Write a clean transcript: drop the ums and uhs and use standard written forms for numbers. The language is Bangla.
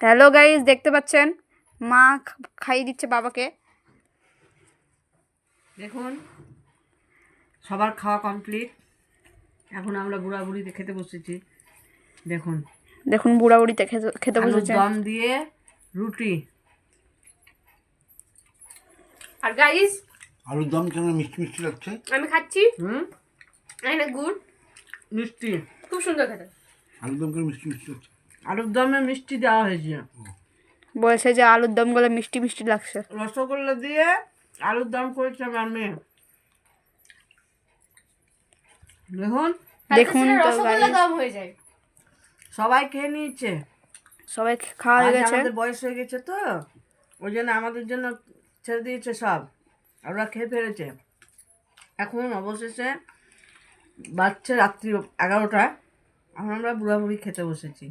হ্যালো গাইস, দেখতে পাচ্ছেন মা খাইয়ে দিচ্ছে বাবাকে। দেখুন সবার খাওয়া কমপ্লিট। এখন আমরা বুড়া বুড়িতে খেতে বসেছি। দেখুন দেখুন বুড়া বুড়িতে খেতে আলুর বসেছে। দম দিয়ে রুটি। আর গাইস আলুর দম কেন মিষ্টি মিষ্টি লাগছে? আমি খাচ্ছি না গুড়, মিষ্টি, খুব সুন্দর খেতে। আলুর দম কেন মিষ্টি মিষ্টি লাগছে? আলুর দমে মিষ্টি দেওয়া হয়েছে। বলছে যে আলুর দম গুলো মিষ্টি মিষ্টি লাগছে। রসগোল্লা দিয়ে আলুর দম করেছে আমার মেয়ে। দেখুন দেখুন তো রসগোল্লা গাইস, দম হয়ে যায়। সবাই খেয়ে নিয়েছে। সবাই খাওয়া হয়ে আজ গেছে। আমাদের বয়স হয়ে গেছে তো, ওই জন্য আমাদের জন্য ছেড়ে দিয়েছে সব। ওরা খেয়ে ফেলেছে। এখন অবশেষে বাচ্চা রাত্রি 11টা। এখন আমরা বুড়া বুড়ি খেতে বসেছি।